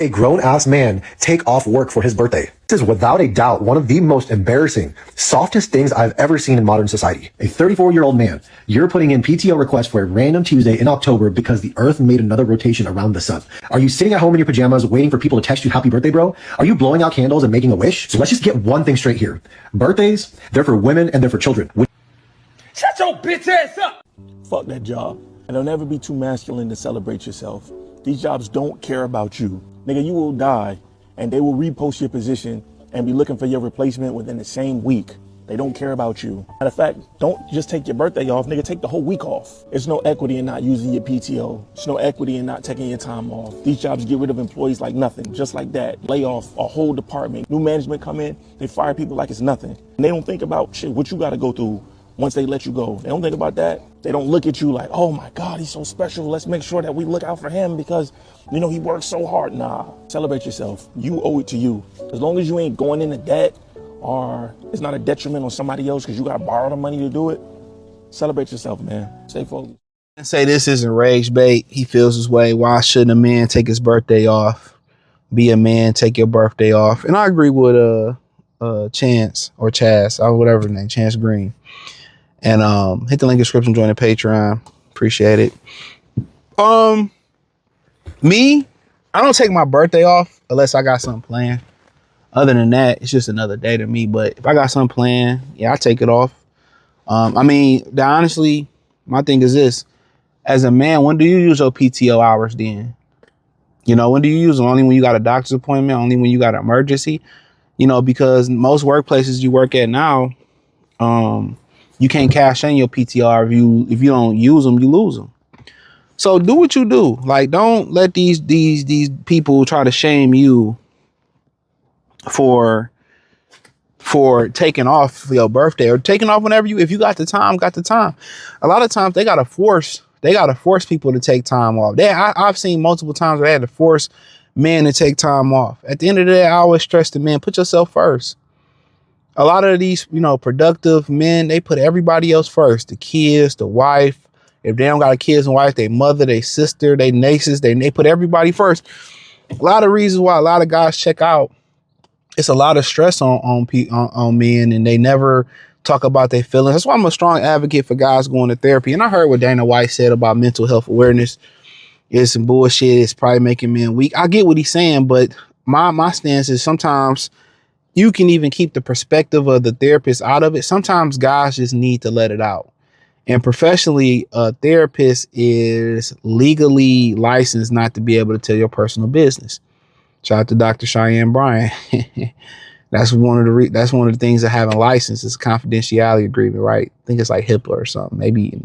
let a grown-ass man take off work for his birthday? This is without a doubt one of the most embarrassing, softest things I've ever seen in modern society. A 34-year-old man, you're putting in PTO requests for a random Tuesday in October because the Earth made another rotation around the sun. Are you sitting at home in your pajamas waiting for people to text you happy birthday, bro? Are you blowing out candles and making a wish? So let's just get one thing straight here. Birthdays, they're for women and they're for children. Shut your bitch ass up! Fuck that job. And don't ever be too masculine to celebrate yourself. These jobs don't care about you. Nigga, you will die and they will repost your position and be looking for your replacement within the same week. They don't care about you. Matter of fact, don't just take your birthday off, nigga, take the whole week off. There's no equity in not using your PTO. There's no equity in not taking your time off. These jobs get rid of employees like nothing, just like that. Lay off a whole department. New management come in, they fire people like it's nothing. And they don't think about shit, what you gotta go through once they let you go. They don't think about that. They don't look at you like, oh my God, he's so special. Let's make sure that we look out for him because, you know, he works so hard. Nah, celebrate yourself. You owe it to you. As long as you ain't going into debt or it's not a detriment on somebody else because you got to borrow the money to do it, celebrate yourself, man. Stay focused. And say this isn't rage bait. He feels his way. Why shouldn't a man take his birthday off? Be a man, take your birthday off. And I agree with Chance or Chaz or whatever his name, Chance Green. And hit the link in the description, join the Patreon. Appreciate it. Me, I don't take my birthday off unless I got something planned. Other than that, it's just another day to me. But if I got something planned, yeah, I take it off. I mean, honestly, my thing is this. As a man, when do you use your PTO hours then? You know, when do you use them? Only when you got a doctor's appointment, only when you got an emergency? You know, because most workplaces you work at now, you can't cash in your PTR if you don't use them, you lose them. So do what you do. Like, don't let these people try to shame you for taking off for your birthday or taking off whenever if you got the time, got the time. A lot of times they gotta force people to take time off. I've seen multiple times where they had to force men to take time off. At the end of the day, I always stress the men, put yourself first. A lot of these, you know, productive men, they put everybody else first. The kids, the wife. If they don't got a kids and wife, their mother, their sister, their nieces, they put everybody first. A lot of reasons why a lot of guys check out. It's a lot of stress on men, and they never talk about their feelings. That's why I'm a strong advocate for guys going to therapy. And I heard what Dana White said about mental health awareness. It's some bullshit. It's probably making men weak. I get what he's saying, but my stance is sometimes you can even keep the perspective of the therapist out of it. Sometimes guys just need to let it out. And professionally, a therapist is legally licensed not to be able to tell your personal business. Shout out to Dr. Cheyenne Bryan. That's one of the things that having license is a confidentiality agreement, right? I think it's like HIPAA or something, maybe.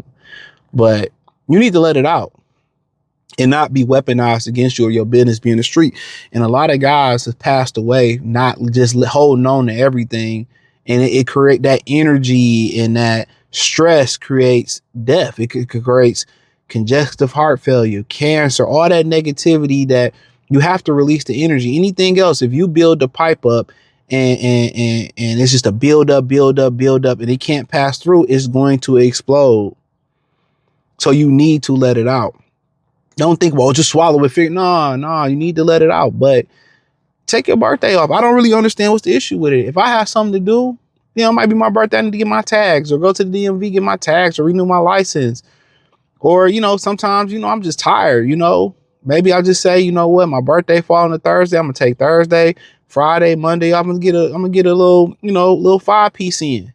But you need to let it out and not be weaponized against you or your business being the street. And a lot of guys have passed away, not just holding on to everything. And it create that energy, and that stress creates death. It creates congestive heart failure, cancer, all that negativity that you have to release the energy. Anything else, if you build the pipe up and it's just a build up, and it can't pass through, it's going to explode. So you need to let it out. Don't think, well, just swallow it. No, you need to let it out. But take your birthday off. I don't really understand what's the issue with it. If I have something to do, you know, it might be my birthday, I need to get my tags, or go to the DMV, get my tags, or renew my license. Or, you know, sometimes, you know, I'm just tired, you know. Maybe I'll just say, you know what, my birthday fall on a Thursday. I'm gonna take Thursday, Friday, Monday. I'm gonna get a little, you know, little 5-piece in.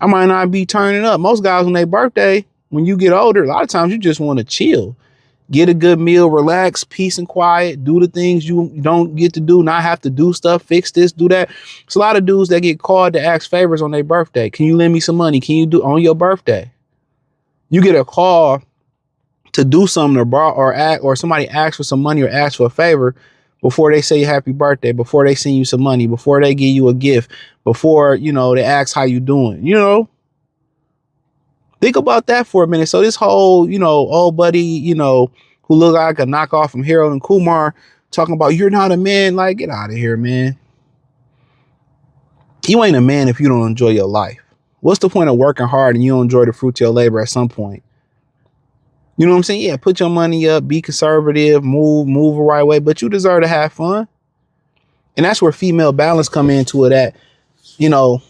I might not be turning up. Most guys on their birthday, when you get older, a lot of times you just want to chill. Get a good meal, relax, peace and quiet, do the things you don't get to do, not have to do stuff, fix this, do that. It's a lot of dudes that get called to ask favors on their birthday. Can you lend me some money? Can you do on your birthday? You get a call to do something or borrow or somebody asks for some money or asks for a favor before they say happy birthday, before they send you some money, before they give you a gift, before, you know, they ask how you doing, you know. Think about that for a minute. So this whole, you know, old buddy, you know, who look like a knockoff from Harold and Kumar talking about you're not a man, like, get out of here, man. You ain't a man if you don't enjoy your life. What's the point of working hard and you don't enjoy the fruit of your labor at some point? You know what I'm saying? Yeah, put your money up, be conservative, move the right way, but you deserve to have fun. And that's where female balance come into it at, you know,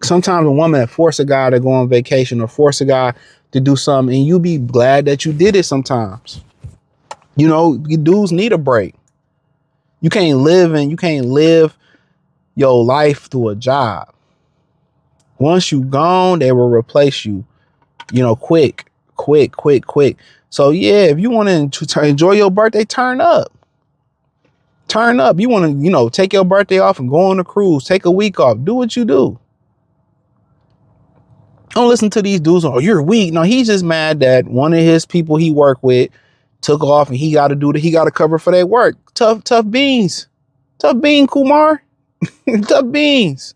sometimes a woman that force a guy to go on vacation or force a guy to do something, and you be glad that you did it sometimes. You know, you dudes need a break. You can't live your life through a job. Once you gone, they will replace you, you know, quick. So yeah, if you want to enjoy your birthday, turn up. You want to, you know, take your birthday off and go on a cruise, take a week off, do what you do. Don't listen to these dudes. Oh, you're weak. No, he's just mad that one of his people he worked with took off and he got to cover for their work. Tough beans. Tough bean, Kumar. Tough beans.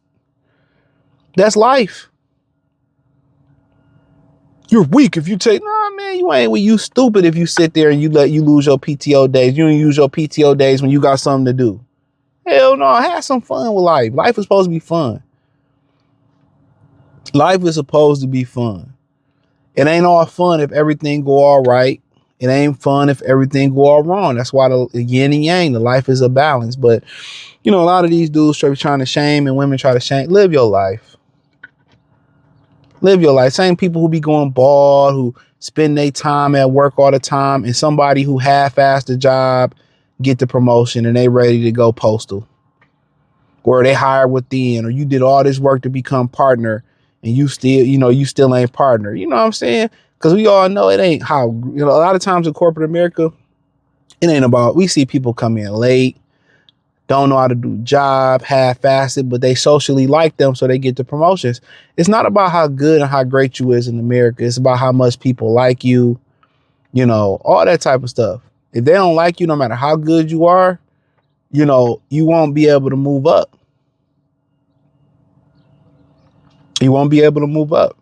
That's life. You're weak if you take, nah, man, you ain't weak. You stupid if you sit there and you lose your PTO days. You don't use your PTO days when you got something to do. Hell no, have some fun with life. Life is supposed to be fun. Life is supposed to be fun. It ain't all fun if everything go all right. It ain't fun if everything go all wrong. That's why the yin and yang, the life is a balance. But, you know, a lot of these dudes trying to shame and women try to shame. Live your life. Live your life. Same people who be going bald, who spend their time at work all the time, and somebody who half-assed the job get the promotion and they ready to go postal. Or they hired within, or you did all this work to become partner and you still ain't partner. You know what I'm saying? Because we all know it ain't how, you know, a lot of times in corporate America, it ain't about, we see people come in late, don't know how to do job, half-assed, but they socially like them, so they get the promotions. It's not about how good and how great you is in America. It's about how much people like you, you know, all that type of stuff. If they don't like you, no matter how good you are, you know, you won't be able to move up. You won't be able to move up.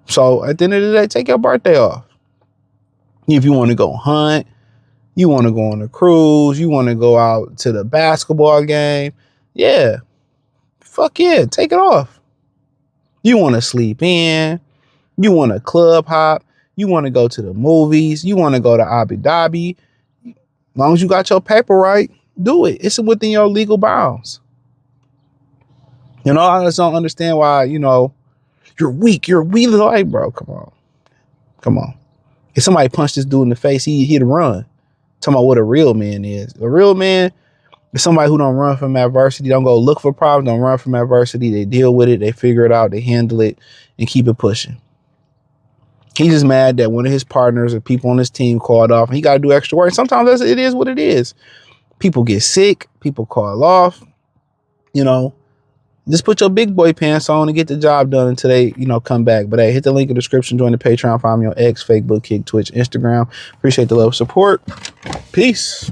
So at the end of the day, take your birthday off. If you want to go hunt, you want to go on a cruise, you want to go out to the basketball game, yeah, fuck yeah, take it off. You want to sleep in, you want to club hop, you want to go to the movies, you want to go to Abu Dhabi. As long as you got your paper right, do it. It's within your legal bounds. You know, I just don't understand why, you know, you're weak. Like, bro, come on. If somebody punched this dude in the face, he'd run. Talking about what a real man is. A real man is somebody who don't run from adversity, don't go look for problems, don't run from adversity. They deal with it, they figure it out, they handle it, and keep it pushing. He's just mad that one of his partners or people on his team called off and he got to do extra work. Sometimes it is what it is. People get sick, people call off, you know. Just put your big boy pants on and get the job done until they, you know, come back. But hey, hit the link in the description, join the Patreon, find me on X, Facebook, Kick, Twitch, Instagram. Appreciate the love, support. Peace.